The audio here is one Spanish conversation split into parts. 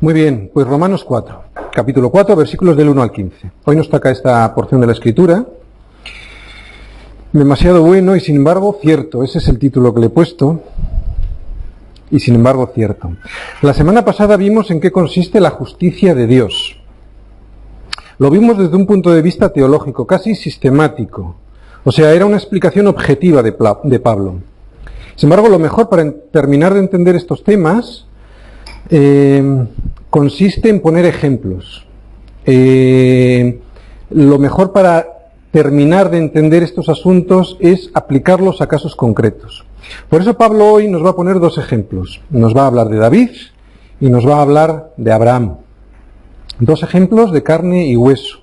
Muy bien, pues Romanos 4, capítulo 4, versículos del 1 al 15. Hoy nos toca esta porción de la Escritura. Demasiado bueno y sin embargo cierto, ese es el título que le he puesto. Y sin embargo cierto. La semana pasada vimos en qué consiste la justicia de Dios. Lo vimos desde un punto de vista teológico, casi sistemático. O sea, era una explicación objetiva de Pablo. Sin embargo, lo mejor para terminar de entender estos temas consiste en poner ejemplos. Lo mejor para terminar de entender estos asuntos es aplicarlos a casos concretos. Por eso Pablo hoy nos va a poner dos ejemplos. Nos va a hablar de David y nos va a hablar de Abraham. Dos ejemplos de carne y hueso.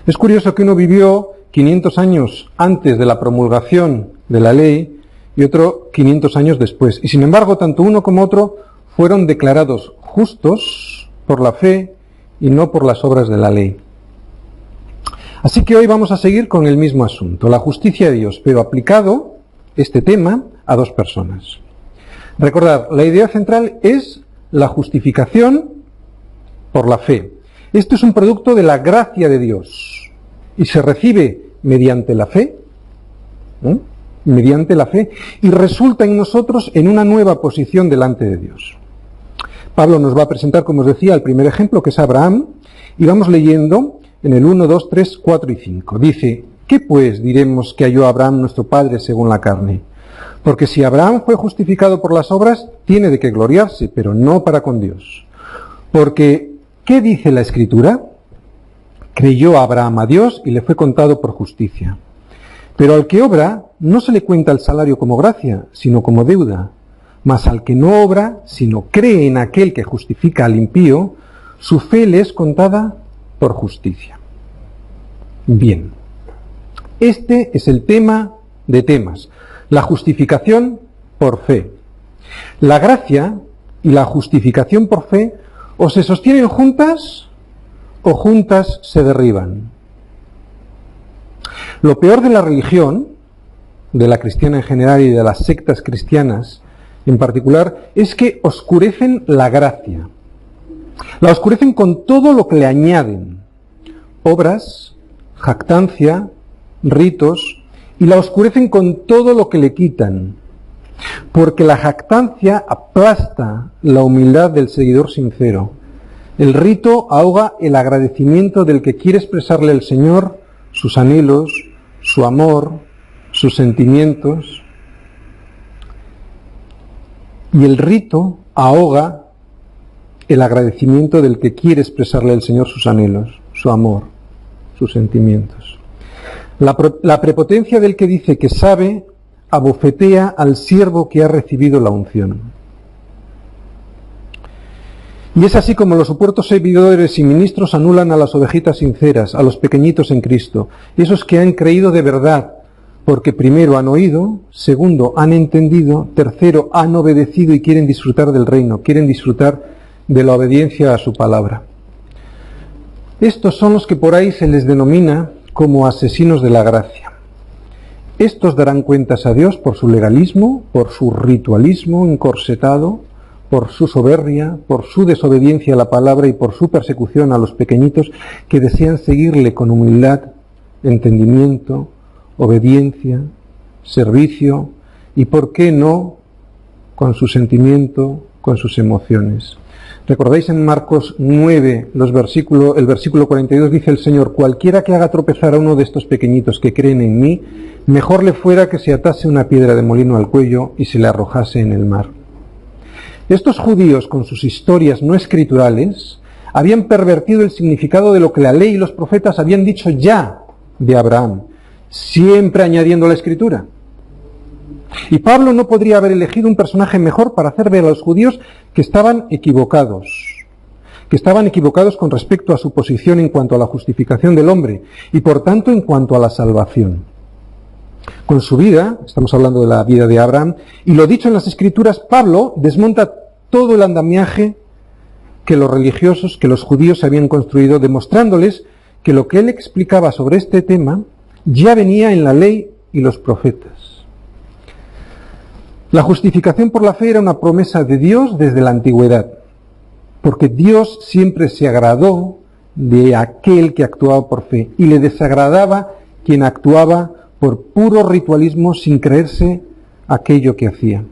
Es curioso que uno vivió 500 años antes de la promulgación de la ley y otro 500 años después. Y sin embargo, tanto uno como otro fueron declarados justos por la fe y no por las obras de la ley. Así que hoy vamos a seguir con el mismo asunto, la justicia de Dios, pero aplicado este tema a dos personas. Recordad, la idea central es la justificación por la fe. Esto es un producto de la gracia de Dios y se recibe mediante la fe, mediante la fe, y resulta en nosotros en una nueva posición delante de Dios. Pablo nos va a presentar, como os decía, el primer ejemplo, que es Abraham, y vamos leyendo en el 1, 2, 3, 4 y 5. Dice: ¿qué pues diremos que halló Abraham nuestro padre según la carne? Porque si Abraham fue justificado por las obras, tiene de qué gloriarse, pero no para con Dios. Porque, ¿qué dice la Escritura? Creyó Abraham a Dios y le fue contado por justicia. Pero al que obra, no se le cuenta el salario como gracia, sino como deuda. Mas al que no obra, sino cree en aquel que justifica al impío, su fe le es contada por justicia. Bien. Este es el tema de temas, la justificación por fe. La gracia y la justificación por fe o se sostienen juntas o juntas se derriban. Lo peor de la religión, de la cristiana en general y de las sectas cristianas en particular, es que oscurecen la gracia. La oscurecen con todo lo que le añaden: obras, jactancia, ritos, y la oscurecen con todo lo que le quitan, porque la jactancia aplasta la humildad del seguidor sincero. El rito ahoga el agradecimiento del que quiere expresarle al Señor sus anhelos, su amor, sus sentimientos, y el rito ahoga el agradecimiento del que quiere expresarle al Señor sus anhelos, su amor, sus sentimientos. La prepotencia del que dice que sabe abofetea al siervo que ha recibido la unción. Y es así como los supuestos servidores y ministros anulan a las ovejitas sinceras, a los pequeñitos en Cristo, esos que han creído de verdad, porque primero han oído, segundo han entendido, tercero han obedecido y quieren disfrutar del reino, quieren disfrutar de la obediencia a su palabra. Estos son los que por ahí se les denomina como asesinos de la gracia. Estos darán cuentas a Dios por su legalismo, por su ritualismo encorsetado, por su soberbia, por su desobediencia a la palabra y por su persecución a los pequeñitos que desean seguirle con humildad, entendimiento, obediencia, servicio y, ¿por qué no?, con su sentimiento, con sus emociones. ¿Recordáis en Marcos 9, el versículo 42 dice el Señor: cualquiera que haga tropezar a uno de estos pequeñitos que creen en mí, mejor le fuera que se atase una piedra de molino al cuello y se le arrojase en el mar? Estos judíos, con sus historias no escriturales, habían pervertido el significado de lo que la ley y los profetas habían dicho ya de Abraham, siempre añadiendo la escritura. Y Pablo no podría haber elegido un personaje mejor para hacer ver a los judíos que estaban equivocados con respecto a su posición en cuanto a la justificación del hombre y por tanto en cuanto a la salvación. Con su vida, estamos hablando de la vida de Abraham, y lo dicho en las Escrituras, Pablo desmonta todo el andamiaje que los religiosos, que los judíos habían construido, demostrándoles que lo que él explicaba sobre este tema ya venía en la ley y los profetas. La justificación por la fe era una promesa de Dios desde la antigüedad. porque Dios siempre se agradó de aquel que actuaba por fe y le desagradaba quien actuaba por puro ritualismo sin creerse aquello que hacía.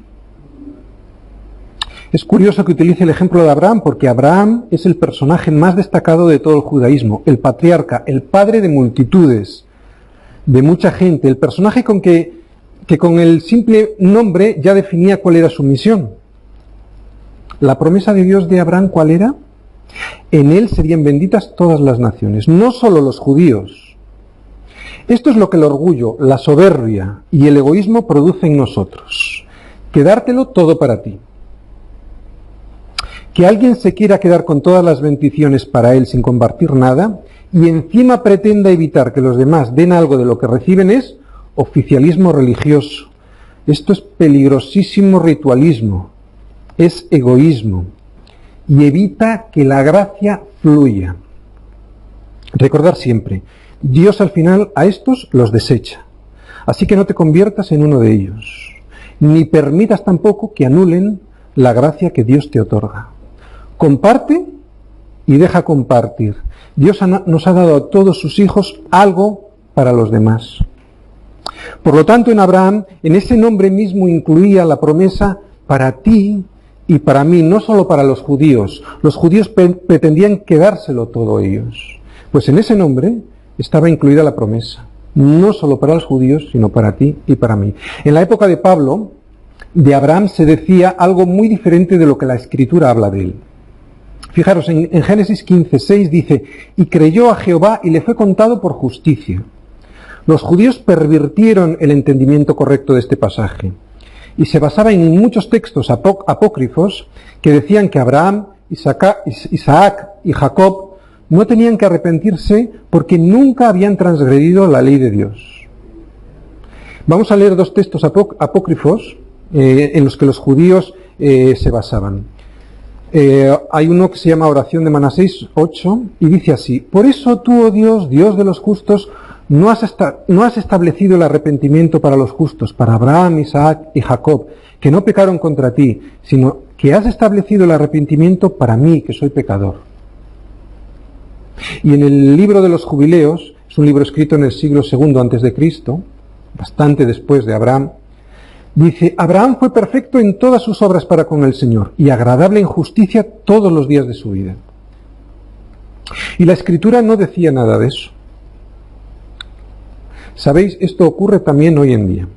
Es curioso que utilice el ejemplo de Abraham, porque Abraham es el personaje más destacado de todo el judaísmo, el patriarca, el padre de multitudes, de mucha gente, el personaje que con el simple nombre ya definía cuál era su misión. La promesa de Dios de Abraham, ¿cuál era? En él serían benditas todas las naciones, no solo los judíos. Esto es lo que el orgullo, la soberbia y el egoísmo producen en nosotros. Quedártelo todo para ti. Que alguien se quiera quedar con todas las bendiciones para él sin compartir nada y encima pretenda evitar que los demás den algo de lo que reciben es oficialismo religioso. Esto es peligrosísimo ritualismo, es egoísmo y evita que la gracia fluya. Recordar siempre, Dios al final a estos los desecha, así que no te conviertas en uno de ellos, ni permitas tampoco que anulen la gracia que Dios te otorga. Comparte y deja compartir. Dios nos ha dado a todos sus hijos algo para los demás. Por lo tanto, en Abraham, en ese nombre mismo incluía la promesa para ti y para mí, no solo para los judíos. Los judíos pretendían quedárselo todo ellos. Pues en ese nombre estaba incluida la promesa, no solo para los judíos, sino para ti y para mí. En la época de Pablo, de Abraham se decía algo muy diferente de lo que la Escritura habla de él. Fijaros, en Génesis 15:6 dice, y creyó a Jehová y le fue contado por justicia. Los judíos pervirtieron el entendimiento correcto de este pasaje y se basaba en muchos textos apócrifos que decían que Abraham, Isaac y Jacob no tenían que arrepentirse porque nunca habían transgredido la ley de Dios. Vamos a leer dos textos apócrifos en los que los judíos se basaban. Hay uno que se llama Oración de Manasés 8 y dice así: por eso tú, oh Dios, Dios de los justos, no has establecido el arrepentimiento para los justos, para Abraham, Isaac y Jacob, que no pecaron contra ti, sino que has establecido el arrepentimiento para mí, que soy pecador. Y en el libro de los Jubileos, es un libro escrito en el siglo II a.C., bastante después de Abraham, dice, Abraham fue perfecto en todas sus obras para con el Señor y agradable en justicia todos los días de su vida. Y la Escritura no decía nada de eso. ¿Sabéis? Esto ocurre también hoy en día.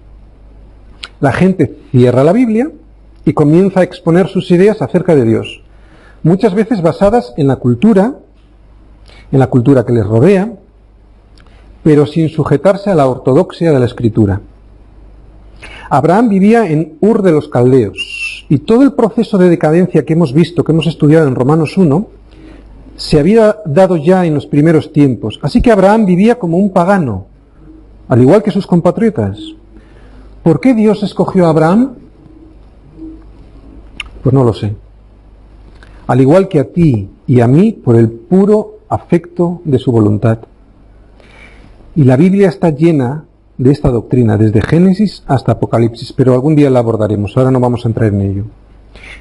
La gente cierra la Biblia y comienza a exponer sus ideas acerca de Dios, muchas veces basadas en la cultura que les rodea, pero sin sujetarse a la ortodoxia de la Escritura. Abraham vivía en Ur de los Caldeos y todo el proceso de decadencia que hemos visto, que hemos estudiado en Romanos 1, se había dado ya en los primeros tiempos. Así que Abraham vivía como un pagano, al igual que sus compatriotas. ¿Por qué Dios escogió a Abraham? Pues no lo sé. Al igual que a ti y a mí, por el puro afecto de su voluntad. Y la Biblia está llena de esta doctrina, desde Génesis hasta Apocalipsis, pero algún día la abordaremos, ahora no vamos a entrar en ello.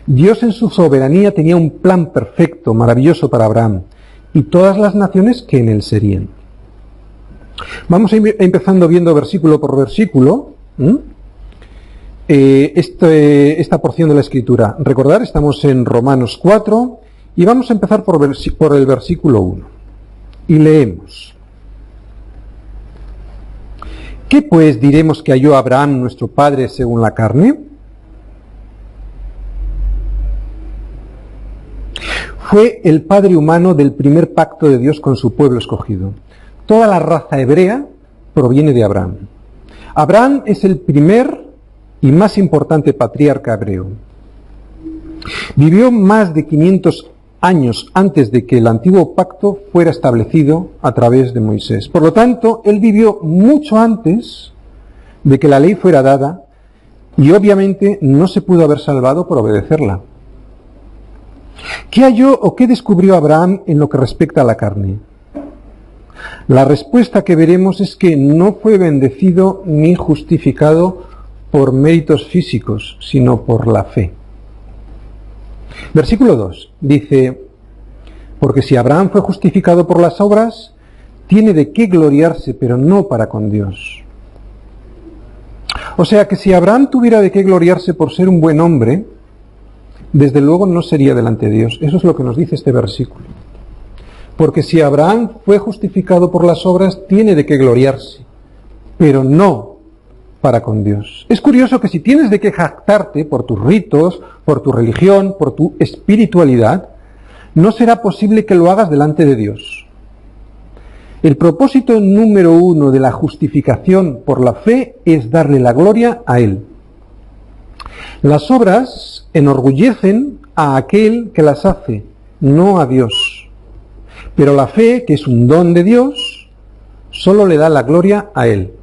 Dios en su soberanía tenía un plan perfecto, maravilloso para Abraham, y todas las naciones que en él serían. Vamos a ir empezando viendo versículo por versículo esta porción de la Escritura. Recordar, estamos en Romanos 4 y vamos a empezar por el versículo 1. Y leemos. ¿Qué pues diremos que halló Abraham nuestro padre según la carne? Fue el padre humano del primer pacto de Dios con su pueblo escogido. Toda la raza hebrea proviene de Abraham. Abraham es el primer y más importante patriarca hebreo. Vivió más de 500 años antes de que el antiguo pacto fuera establecido a través de Moisés. Por lo tanto, él vivió mucho antes de que la ley fuera dada y obviamente no se pudo haber salvado por obedecerla. ¿Qué halló o qué descubrió Abraham en lo que respecta a la carne? La respuesta que veremos es que no fue bendecido ni justificado por méritos físicos, sino por la fe. Versículo 2 dice, Porque si Abraham fue justificado por las obras, tiene de qué gloriarse, pero no para con Dios. O sea que si Abraham tuviera de qué gloriarse por ser un buen hombre, desde luego no sería delante de Dios. Eso es lo que nos dice este versículo. Porque si Abraham fue justificado por las obras, tiene de qué gloriarse, pero no para con Dios. Es curioso que si tienes de qué jactarte por tus ritos, por tu religión, por tu espiritualidad, no será posible que lo hagas delante de Dios. El propósito número 1 de la justificación por la fe es darle la gloria a Él. Las obras enorgullecen a aquel que las hace, no a Dios. Pero la fe, que es un don de Dios, solo le da la gloria a Él.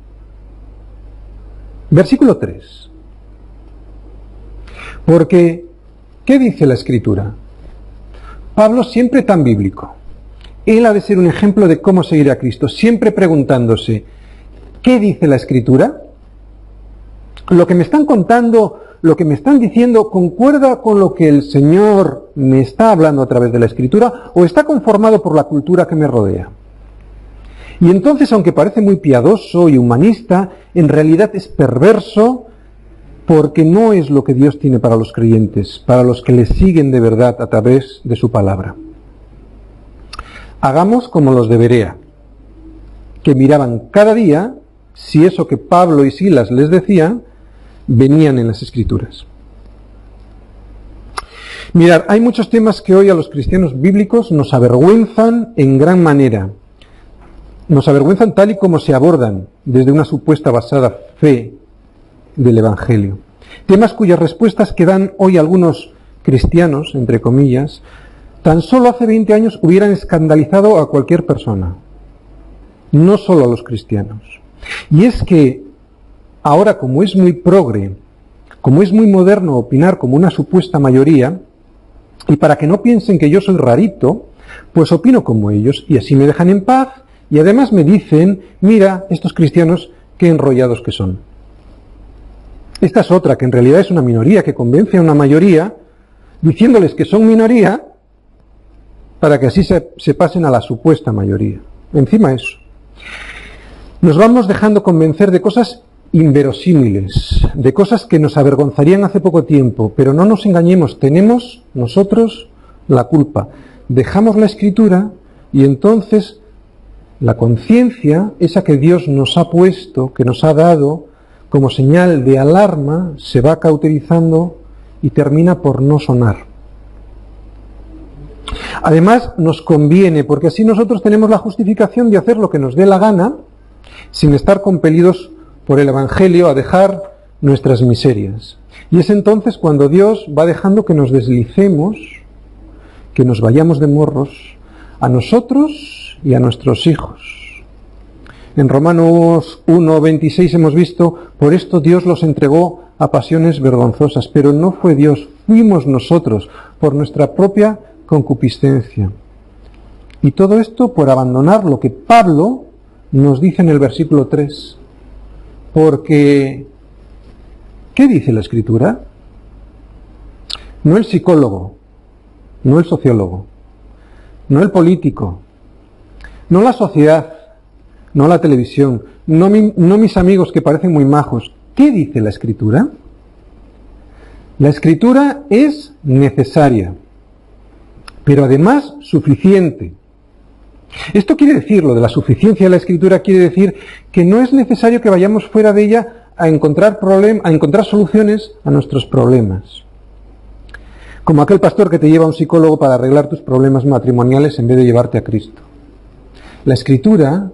Versículo 3. Porque, ¿qué dice la Escritura? Pablo siempre tan bíblico. Él ha de ser un ejemplo de cómo seguir a Cristo, siempre preguntándose, ¿qué dice la Escritura? Lo que me están contando, lo que me están diciendo, ¿concuerda con lo que el Señor me está hablando a través de la Escritura o está conformado por la cultura que me rodea? Y entonces, aunque parece muy piadoso y humanista, en realidad es perverso porque no es lo que Dios tiene para los creyentes, para los que le siguen de verdad a través de su palabra. Hagamos como los de Berea, que miraban cada día si eso que Pablo y Silas les decían venían en las Escrituras. Mirad, hay muchos temas que hoy a los cristianos bíblicos nos avergüenzan en gran manera. Nos avergüenzan tal y como se abordan desde una supuesta basada fe del Evangelio. Temas cuyas respuestas que dan hoy algunos cristianos, entre comillas, tan solo hace 20 años hubieran escandalizado a cualquier persona, no solo a los cristianos. Y es que ahora, como es muy progre, como es muy moderno opinar como una supuesta mayoría, y para que no piensen que yo soy rarito, pues opino como ellos, y así me dejan en paz, y además me dicen, mira, estos cristianos, qué enrollados que son. Esta es otra, que en realidad es una minoría, que convence a una mayoría, diciéndoles que son minoría, para que así se pasen a la supuesta mayoría. Encima eso. Nos vamos dejando convencer de cosas inverosímiles, de cosas que nos avergonzarían hace poco tiempo, pero no nos engañemos, tenemos nosotros la culpa. Dejamos la Escritura y entonces la conciencia, esa que Dios nos ha puesto, que nos ha dado como señal de alarma, se va cauterizando y termina por no sonar. Además nos conviene, porque así nosotros tenemos la justificación de hacer lo que nos dé la gana, sin estar compelidos por el Evangelio a dejar nuestras miserias. Y es entonces cuando Dios va dejando que nos deslicemos, que nos vayamos de morros, a nosotros y a nuestros hijos. En Romanos 1:26 hemos visto, por esto Dios los entregó a pasiones vergonzosas, pero no fue Dios, fuimos nosotros, por nuestra propia concupiscencia. Y todo esto por abandonar lo que Pablo nos dice en el versículo 3. Porque, ¿qué dice la Escritura? No el psicólogo, no el sociólogo, no el político, no la sociedad, no la televisión, no mis amigos que parecen muy majos. ¿Qué dice la Escritura? La Escritura es necesaria, pero además suficiente. Esto quiere decir, lo de la suficiencia de la Escritura quiere decir que no es necesario que vayamos fuera de ella a encontrar soluciones a nuestros problemas. Como aquel pastor que te lleva a un psicólogo para arreglar tus problemas matrimoniales en vez de llevarte a Cristo. La Escritura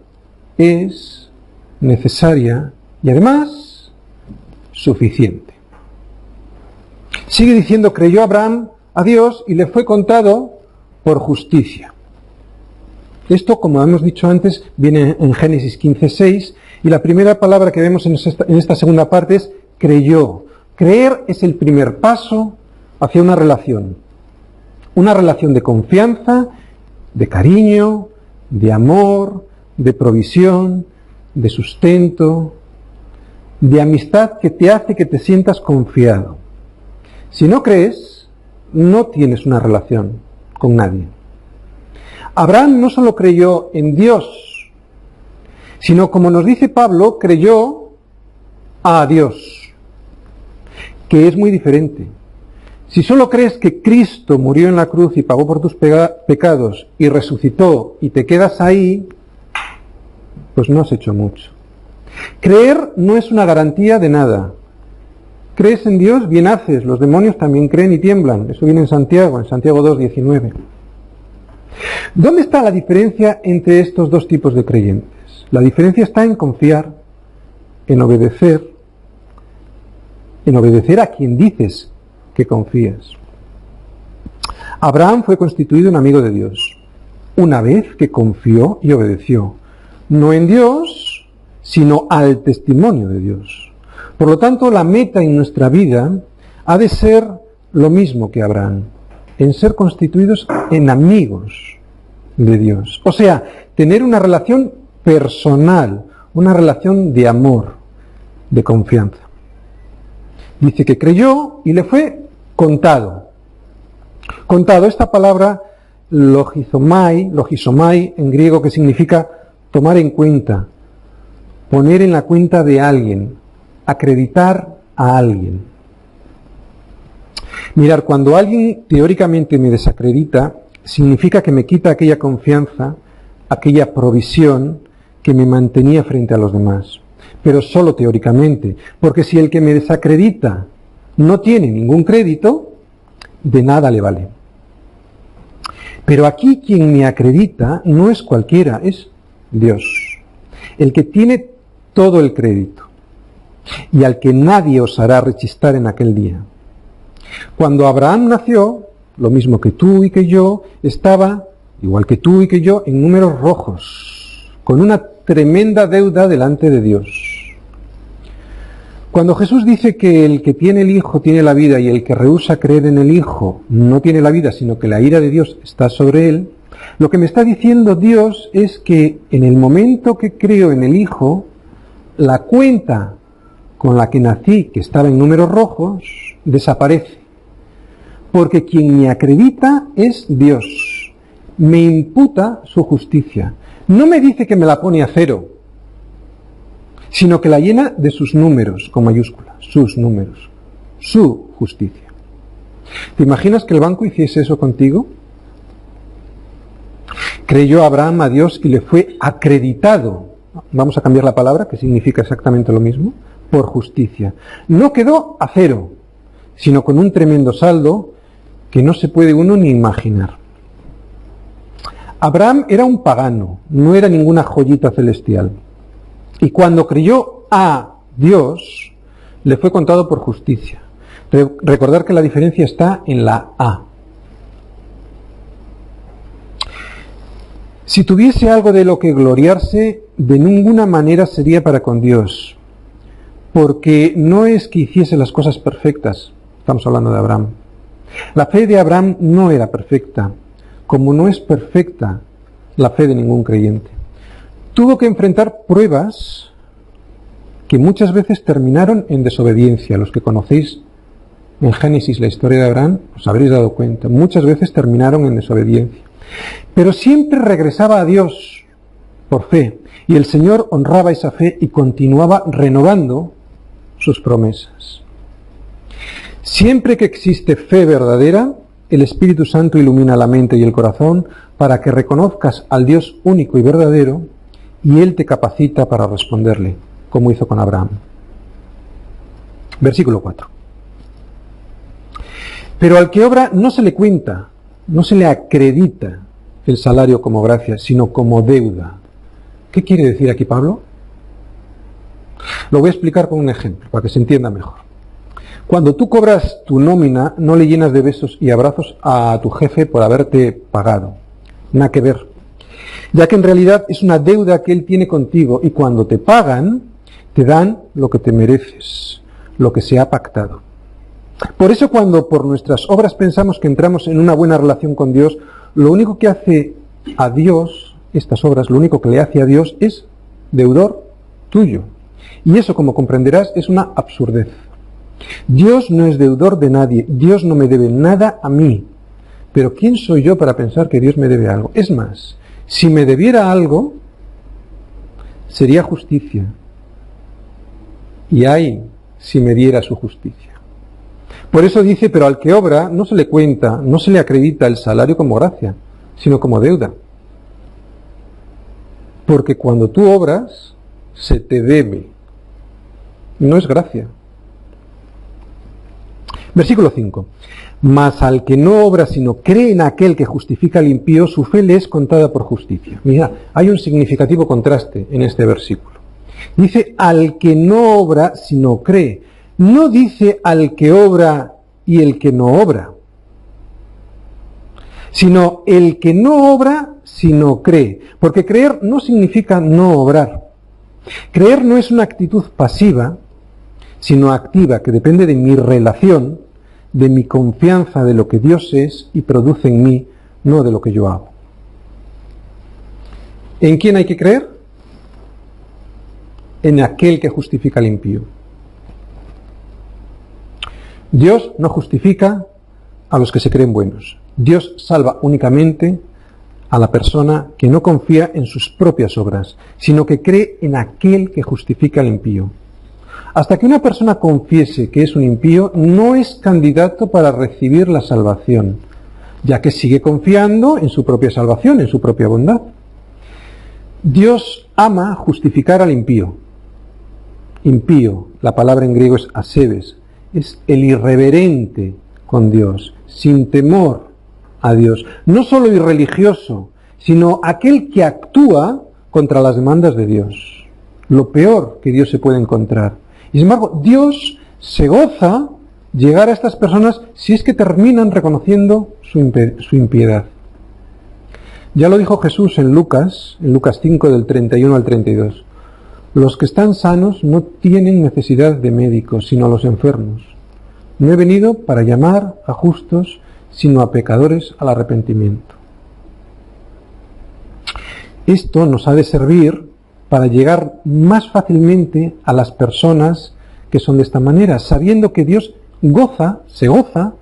es necesaria y además suficiente. Sigue diciendo, creyó Abraham a Dios y le fue contado por justicia. Esto, como hemos dicho antes, viene en Génesis 15:6 y la primera palabra que vemos en esta segunda parte es creyó. Creer es el primer paso hacia una relación de confianza, de cariño, de amor, de provisión, de sustento, de amistad que te hace que te sientas confiado. Si no crees, no tienes una relación con nadie. Abraham no solo creyó en Dios, sino, como nos dice Pablo, creyó a Dios, que es muy diferente. Si solo crees que Cristo murió en la cruz y pagó por tus pecados y resucitó y te quedas ahí, pues no has hecho mucho. Creer no es una garantía de nada. Crees en Dios, bien haces. Los demonios también creen y tiemblan. Eso viene en Santiago 2:19. ¿Dónde está la diferencia entre estos dos tipos de creyentes? La diferencia está en confiar, en obedecer a quien dices que confías. Abraham fue constituido un amigo de Dios, una vez que confió y obedeció, no en Dios, sino al testimonio de Dios. Por lo tanto, la meta en nuestra vida ha de ser lo mismo que Abraham, en ser constituidos en amigos de Dios. O sea, tener una relación personal, una relación de amor, de confianza. Dice que creyó y le fue contado. Contado, esta palabra logizomai en griego, que significa tomar en cuenta, poner en la cuenta de alguien, acreditar a alguien. Mirar, cuando alguien teóricamente me desacredita, significa que me quita aquella confianza, aquella provisión que me mantenía frente a los demás. Pero solo teóricamente, porque si el que me desacredita no tiene ningún crédito, de nada le vale. Pero aquí quien me acredita no es cualquiera, es Dios, el que tiene todo el crédito y al que nadie osará rechistar en aquel día. Cuando Abraham nació, lo mismo que tú y que yo, estaba, igual que tú y que yo, en números rojos, con una tremenda deuda delante de Dios. Cuando Jesús dice que el que tiene el Hijo tiene la vida y el que rehúsa creer en el Hijo no tiene la vida, sino que la ira de Dios está sobre él, lo que me está diciendo Dios es que en el momento que creo en el Hijo, la cuenta con la que nací, que estaba en números rojos, desaparece. Porque quien me acredita es Dios. Me imputa su justicia. No me dice que me la pone a cero, sino que la llena de sus números, con mayúsculas, sus números, su justicia. ¿Te imaginas que el banco hiciese eso contigo? Creyó Abraham a Dios y le fue acreditado, vamos a cambiar la palabra, que significa exactamente lo mismo, por justicia. No quedó a cero, sino con un tremendo saldo que no se puede uno ni imaginar. Abraham era un pagano, no era ninguna joyita celestial. Y cuando creyó a Dios, le fue contado por justicia. Recordar que la diferencia está en la A. Si tuviese algo de lo que gloriarse, de ninguna manera sería para con Dios. Porque no es que hiciese las cosas perfectas, estamos hablando de Abraham. La fe de Abraham no era perfecta, como no es perfecta la fe de ningún creyente. Tuvo que enfrentar pruebas que muchas veces terminaron en desobediencia. Los que conocéis en Génesis la historia de Abraham, os habréis dado cuenta. Muchas veces terminaron en desobediencia. Pero siempre regresaba a Dios por fe. Y el Señor honraba esa fe y continuaba renovando sus promesas. Siempre que existe fe verdadera, el Espíritu Santo ilumina la mente y el corazón para que reconozcas al Dios único y verdadero, y Él te capacita para responderle, como hizo con Abraham. Versículo 4. Pero al que obra no se le cuenta, no se le acredita el salario como gracia, sino como deuda. ¿Qué quiere decir aquí Pablo? Lo voy a explicar con un ejemplo, para que se entienda mejor. Cuando tú cobras tu nómina, no le llenas de besos y abrazos a tu jefe por haberte pagado. Nada que ver. Ya que en realidad es una deuda que él tiene contigo y cuando te pagan, te dan lo que te mereces, lo que se ha pactado. Por eso cuando por nuestras obras pensamos que entramos en una buena relación con Dios, lo único que hace a Dios, estas obras, lo único que le hace a Dios es deudor tuyo. Y eso, como comprenderás, es una absurdez. Dios no es deudor de nadie, Dios no me debe nada a mí, Pero ¿quién soy yo para pensar que Dios me debe algo? Es más, si me debiera algo, sería justicia. Y ay, si me diera su justicia. Por eso dice, pero al que obra no se le cuenta, no se le acredita el salario como gracia, sino como deuda. Porque cuando tú obras, se te debe. No es gracia. Versículo 5. Mas al que no obra, sino cree en aquel que justifica al impío, su fe le es contada por justicia. Mira, hay un significativo contraste en este versículo. Dice al que no obra, sino cree. No dice al que obra y el que no obra, sino el que no obra, sino cree. Porque creer no significa no obrar. Creer no es una actitud pasiva, sino activa, que depende de mi relación, de mi confianza de lo que Dios es y produce en mí, no de lo que yo hago. ¿En quién hay que creer? En aquel que justifica al impío. Dios no justifica a los que se creen buenos. Dios salva únicamente a la persona que no confía en sus propias obras, sino que cree en aquel que justifica al impío. Hasta que una persona confiese que es un impío, no es candidato para recibir la salvación, ya que sigue confiando en su propia salvación, en su propia bondad. Dios ama justificar al impío. Impío, la palabra en griego es asebes, es el irreverente con Dios, sin temor a Dios. No solo irreligioso, sino aquel que actúa contra las demandas de Dios. Lo peor que Dios se puede encontrar. Y sin embargo, Dios se goza llegar a estas personas si es que terminan reconociendo su impiedad. Ya lo dijo Jesús en Lucas 5 del 31 al 32. Los que están sanos no tienen necesidad de médicos, sino a los enfermos. No he venido para llamar a justos, sino a pecadores al arrepentimiento. Esto nos ha de servir para llegar más fácilmente a las personas que son de esta manera, sabiendo que Dios se goza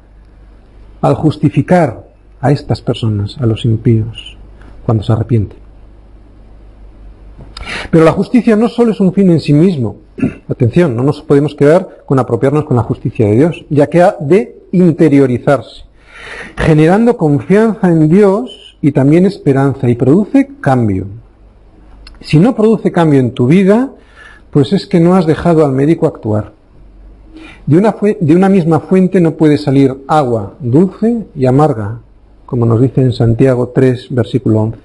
al justificar a estas personas, a los impíos, cuando se arrepienten. Pero la justicia no solo es un fin en sí mismo. Atención, no nos podemos quedar con apropiarnos con la justicia de Dios, ya que ha de interiorizarse, generando confianza en Dios y también esperanza, y produce cambio. Si no produce cambio en tu vida, pues es que no has dejado al médico actuar. De una misma fuente no puede salir agua dulce y amarga, como nos dice en Santiago 3, versículo 11.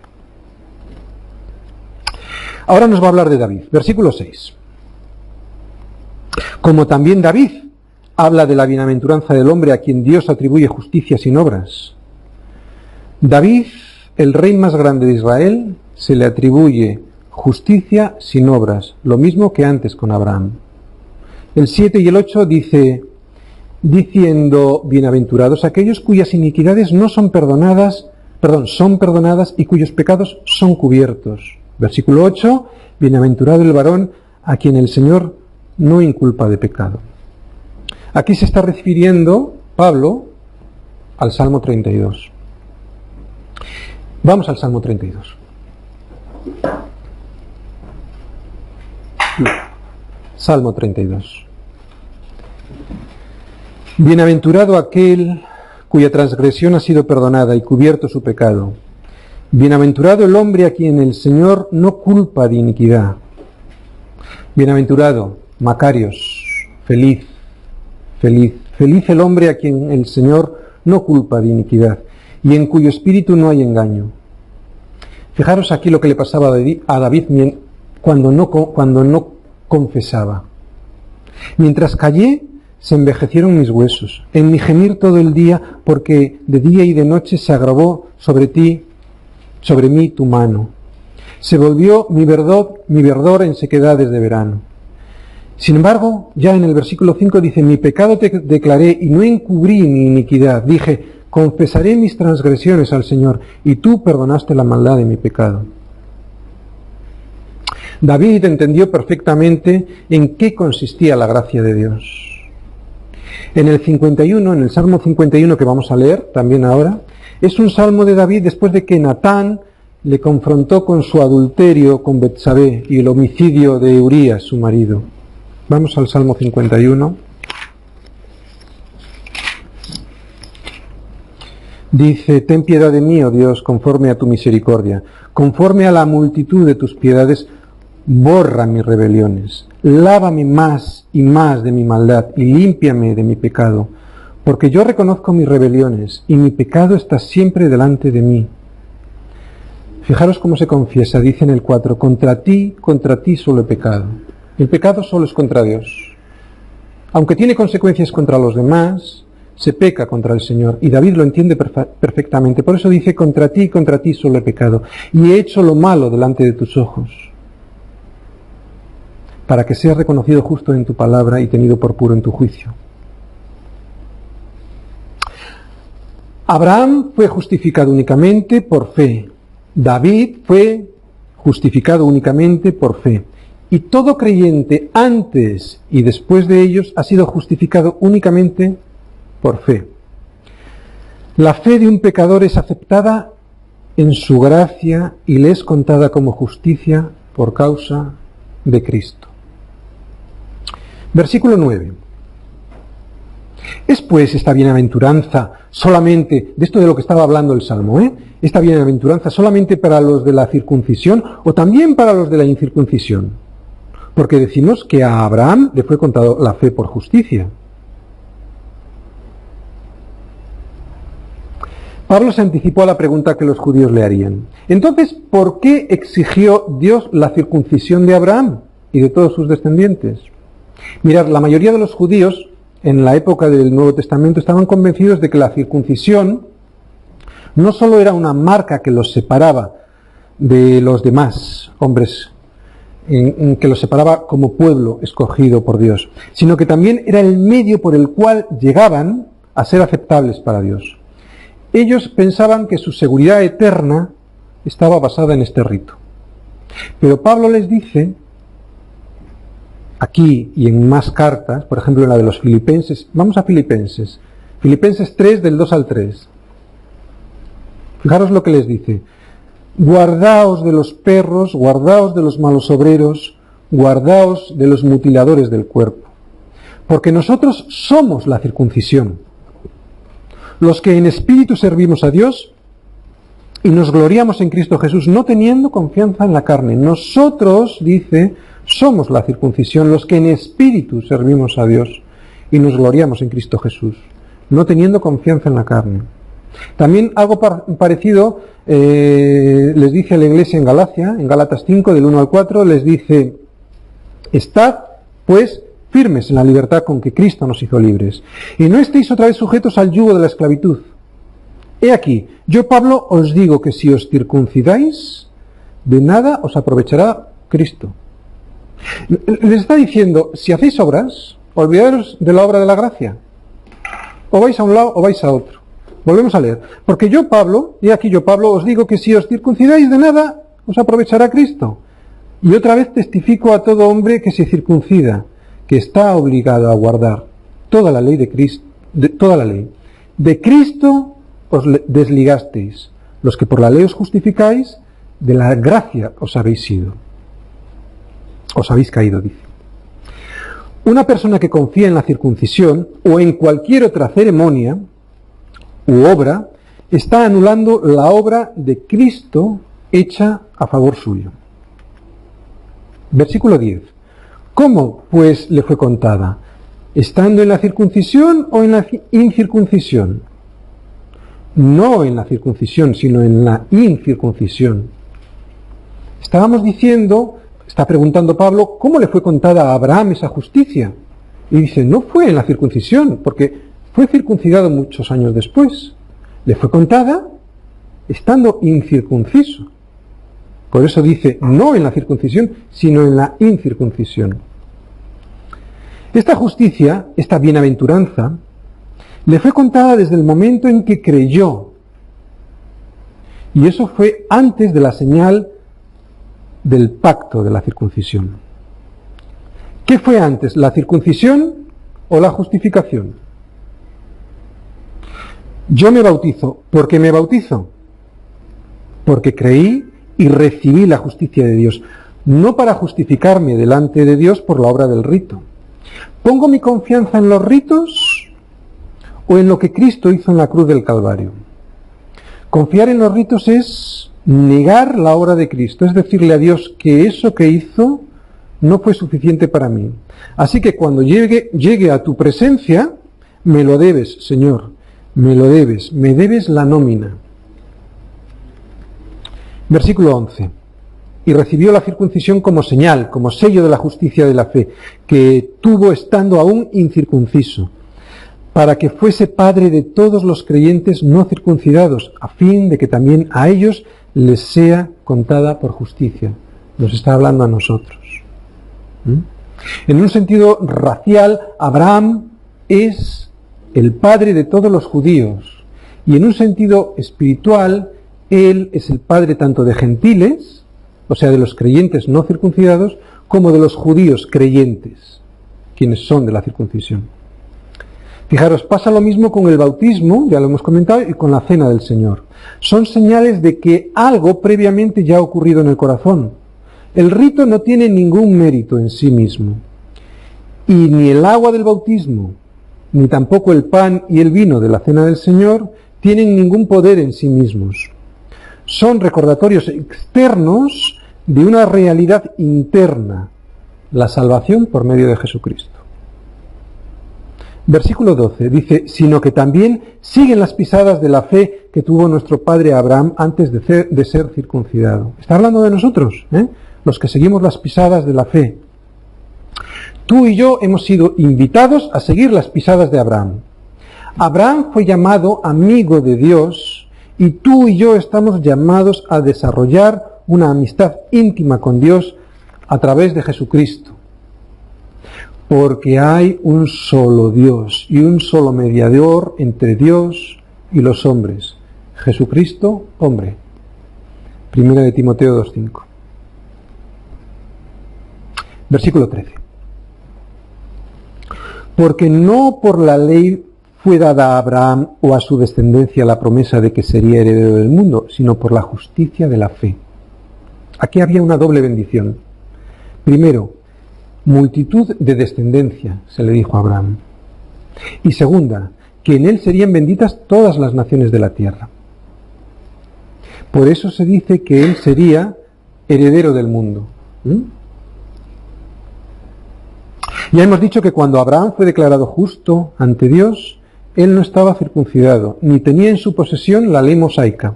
Ahora nos va a hablar de David, versículo 6. Como también David habla de la bienaventuranza del hombre a quien Dios atribuye justicia sin obras. David, el rey más grande de Israel, se le atribuye justicia sin obras, lo mismo que antes con Abraham. El 7 y el 8 dice, diciendo, bienaventurados aquellos cuyas iniquidades no son perdonadas, son perdonadas y cuyos pecados son cubiertos. Versículo 8, bienaventurado el varón a quien el Señor no inculpa de pecado. Aquí se está refiriendo Pablo al Salmo 32. Vamos al Salmo 32. Salmo 32. Bienaventurado aquel cuya transgresión ha sido perdonada y cubierto su pecado. Bienaventurado el hombre a quien el Señor no culpa de iniquidad. Bienaventurado, Macarios, feliz el hombre a quien el Señor no culpa de iniquidad y en cuyo espíritu no hay engaño. Fijaros aquí lo que le pasaba a David cuando no confesaba. Mientras callé, se envejecieron mis huesos, en mi gemir todo el día, porque de día y de noche se agravó sobre mí tu mano. Se volvió mi verdor en sequedades de verano. Sin embargo, ya en el versículo 5 dice, mi pecado te declaré y no encubrí mi iniquidad. Dije, confesaré mis transgresiones al Señor, y tú perdonaste la maldad de mi pecado. David entendió perfectamente en qué consistía la gracia de Dios. En el 51, en el Salmo 51 que vamos a leer también ahora, Es un salmo de David después de que Natán le confrontó con su adulterio con Betsabé y el homicidio de Urías, su marido. Vamos al Salmo 51. Dice: ten piedad de mí, oh Dios, conforme a tu misericordia. Conforme a la multitud de tus piedades, borra mis rebeliones. Lávame más y más de mi maldad y límpiame de mi pecado. Porque yo reconozco mis rebeliones y mi pecado está siempre delante de mí. Fijaros cómo se confiesa, dice en el 4, contra ti solo he pecado. El pecado solo es contra Dios. Aunque tiene consecuencias contra los demás, se peca contra el Señor. Y David lo entiende perfectamente. Por eso dice, contra ti solo he pecado. Y he hecho lo malo delante de tus ojos, para que seas reconocido justo en tu palabra y tenido por puro en tu juicio. Abraham fue justificado únicamente por fe. David fue justificado únicamente por fe. Y todo creyente antes y después de ellos ha sido justificado únicamente por fe. La fe de un pecador es aceptada en su gracia y le es contada como justicia por causa de Cristo. Versículo 9. ¿Es pues esta bienaventuranza solamente, de esto de lo que estaba hablando el Salmo, esta bienaventuranza solamente para los de la circuncisión o también para los de la incircuncisión? Porque decimos que a Abraham le fue contado la fe por justicia. Pablo se anticipó a la pregunta que los judíos le harían. Entonces, ¿por qué exigió Dios la circuncisión de Abraham y de todos sus descendientes? Mirad, la mayoría de los judíos en la época del Nuevo Testamento estaban convencidos de que la circuncisión no solo era una marca que los separaba de los demás hombres, que los separaba como pueblo escogido por Dios, sino que también era el medio por el cual llegaban a ser aceptables para Dios. Ellos pensaban que su seguridad eterna estaba basada en este rito. Pero Pablo les dice, aquí y en más cartas, por ejemplo en la de los Filipenses, vamos a Filipenses 3 del 2 al 3. Fijaros lo que les dice: guardaos de los perros, guardaos de los malos obreros, guardaos de los mutiladores del cuerpo, porque nosotros somos la circuncisión, los que en espíritu servimos a Dios y nos gloriamos en Cristo Jesús, no teniendo confianza en la carne. Nosotros, dice, somos la circuncisión, los que en espíritu servimos a Dios y nos gloriamos en Cristo Jesús, no teniendo confianza en la carne. También algo parecido les dice a la iglesia en Galacia, en Gálatas 5, del 1 al 4, les dice: estad, pues, firmes en la libertad con que Cristo nos hizo libres, y no estéis otra vez sujetos al yugo de la esclavitud. He aquí, yo Pablo os digo que si os circuncidáis, de nada os aprovechará Cristo. Les está diciendo, si hacéis obras, olvidaros de la obra de la gracia. O vais a un lado o vais a otro. Volvemos a leer. Porque yo Pablo, y aquí yo Pablo, os digo que si os circuncidáis, de nada os aprovechará Cristo. Y otra vez testifico a todo hombre que se circuncida, que está obligado a guardar toda la ley de Cristo, toda la ley. De Cristo os desligasteis. Los que por la ley os justificáis, de la gracia os habéis sido. Os habéis caído, dice. Una persona que confía en la circuncisión o en cualquier otra ceremonia u obra está anulando la obra de Cristo hecha a favor suyo. Versículo 10. ¿Cómo, pues, le fue contada? ¿Estando en la circuncisión o en la incircuncisión? No en la circuncisión, sino en la incircuncisión. Estábamos diciendo, está preguntando Pablo, ¿cómo le fue contada a Abraham esa justicia? Y dice, no fue en la circuncisión, porque fue circuncidado muchos años después. Le fue contada estando incircunciso. Por eso dice, no en la circuncisión, sino en la incircuncisión. Esta justicia, esta bienaventuranza, le fue contada desde el momento en que creyó. Y eso fue antes de la señal del pacto de la circuncisión. ¿Qué fue antes, la circuncisión o la justificación? Yo me bautizo. ¿Por qué me bautizo? Porque creí y recibí la justicia de Dios, no para justificarme delante de Dios por la obra del rito. ¿Pongo mi confianza en los ritos o en lo que Cristo hizo en la cruz del Calvario? Confiar en los ritos es negar la obra de Cristo, es decirle a Dios que eso que hizo no fue suficiente para mí. Así que cuando llegue a tu presencia, me lo debes, Señor, me lo debes, me debes la nómina. Versículo 11. Y recibió la circuncisión como señal, como sello de la justicia de la fe, que tuvo estando aún incircunciso, para que fuese padre de todos los creyentes no circuncidados, a fin de que también a ellos les sea contada por justicia. Nos está hablando a nosotros. En un sentido racial, Abraham es el padre de todos los judíos, y en un sentido espiritual, él es el padre tanto de gentiles, o sea, de los creyentes no circuncidados, como de los judíos creyentes, quienes son de la circuncisión. Fijaros, pasa lo mismo con el bautismo, ya lo hemos comentado, y con la cena del Señor. Son señales de que algo previamente ya ha ocurrido en el corazón. El rito no tiene ningún mérito en sí mismo. Y ni el agua del bautismo, ni tampoco el pan y el vino de la cena del Señor, tienen ningún poder en sí mismos. Son recordatorios externos de una realidad interna, la salvación por medio de Jesucristo. Versículo 12 dice, sino que también siguen las pisadas de la fe que tuvo nuestro padre Abraham antes de ser circuncidado. Está hablando de nosotros, los que seguimos las pisadas de la fe. Tú y yo hemos sido invitados a seguir las pisadas de Abraham. Abraham fue llamado amigo de Dios, y tú y yo estamos llamados a desarrollar una amistad íntima con Dios a través de Jesucristo. Porque hay un solo Dios y un solo mediador entre Dios y los hombres. Jesucristo, hombre. Primera de Timoteo 2:5. Versículo 13. Porque no por la ley fue dada a Abraham o a su descendencia la promesa de que sería heredero del mundo, sino por la justicia de la fe. Aquí había una doble bendición. Primero, multitud de descendencia, se le dijo a Abraham. Y segunda, que en él serían benditas todas las naciones de la tierra. Por eso se dice que él sería heredero del mundo. Ya hemos dicho que cuando Abraham fue declarado justo ante Dios, él no estaba circuncidado, ni tenía en su posesión la ley mosaica.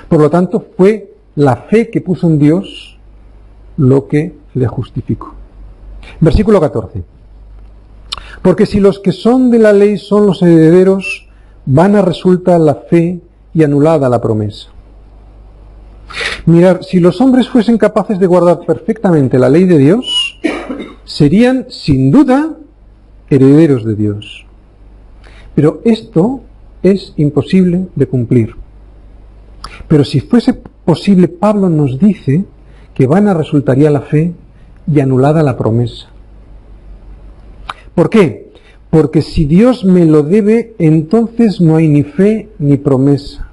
Por lo tanto, fue la fe que puso en Dios lo que le justificó. Versículo 14. Porque si los que son de la ley son los herederos, vana resulta la fe y anulada la promesa. Mirad, si los hombres fuesen capaces de guardar perfectamente la ley de Dios, serían sin duda herederos de Dios. Pero esto es imposible de cumplir. Pero si fuese posible, Pablo nos dice que vana resultaría la fe y anulada la promesa. ¿Por qué? Porque si Dios me lo debe, entonces no hay ni fe ni promesa.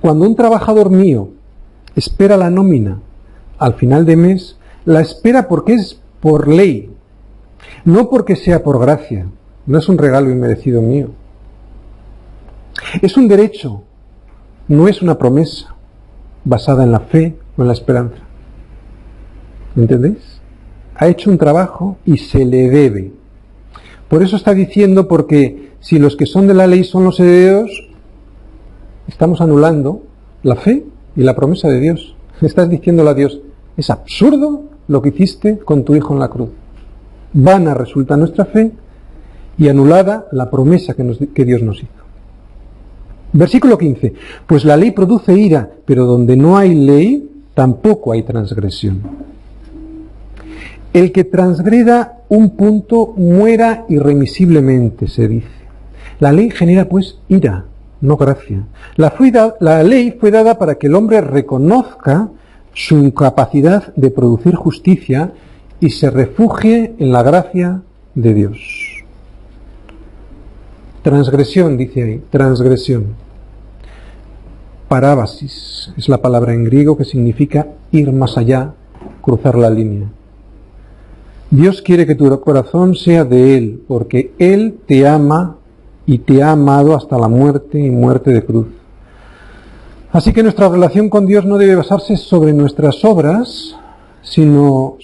Cuando un trabajador mío espera la nómina al final de mes, la espera porque es por ley, no porque sea por gracia. No es un regalo inmerecido mío. Es un derecho, no es una promesa basada en la fe o en la esperanza. ¿Entendéis? Ha hecho un trabajo y se le debe. Por eso está diciendo, porque si los que son de la ley son los herederos, estamos anulando la fe y la promesa de Dios. Estás diciéndole a Dios, es absurdo lo que hiciste con tu hijo en la cruz. Vana resulta nuestra fe y anulada la promesa que Dios nos hizo. Versículo 15. Pues la ley produce ira, pero donde no hay ley, tampoco hay transgresión. El que transgreda un punto muera irremisiblemente, se dice. La ley genera pues ira, no gracia. La ley fue dada para que el hombre reconozca su incapacidad de producir justicia y se refugie en la gracia de Dios. Transgresión, dice ahí, transgresión. Parábasis es la palabra en griego que significa ir más allá, cruzar la línea. Dios quiere que tu corazón sea de Él, porque Él te ama y te ha amado hasta la muerte y muerte de cruz. Así que nuestra relación con Dios no debe basarse sobre nuestras obras, sino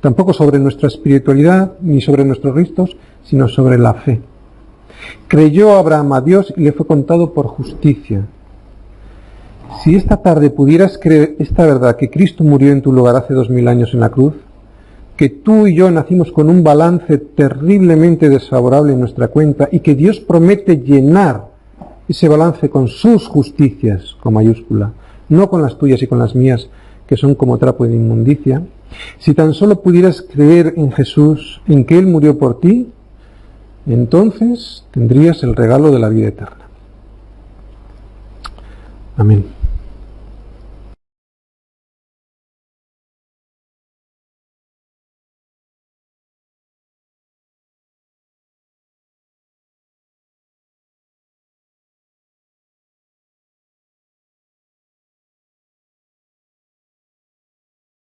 tampoco sobre nuestra espiritualidad, ni sobre nuestros ritos, sino sobre la fe. Creyó Abraham a Dios y le fue contado por justicia. Si esta tarde pudieras creer esta verdad, que Cristo murió en tu lugar hace 2000 años en la cruz, que tú y yo nacimos con un balance terriblemente desfavorable en nuestra cuenta y que Dios promete llenar ese balance con sus justicias, con mayúscula, no con las tuyas y con las mías, que son como trapo de inmundicia, si tan solo pudieras creer en Jesús, en que Él murió por ti, entonces tendrías el regalo de la vida eterna. Amén.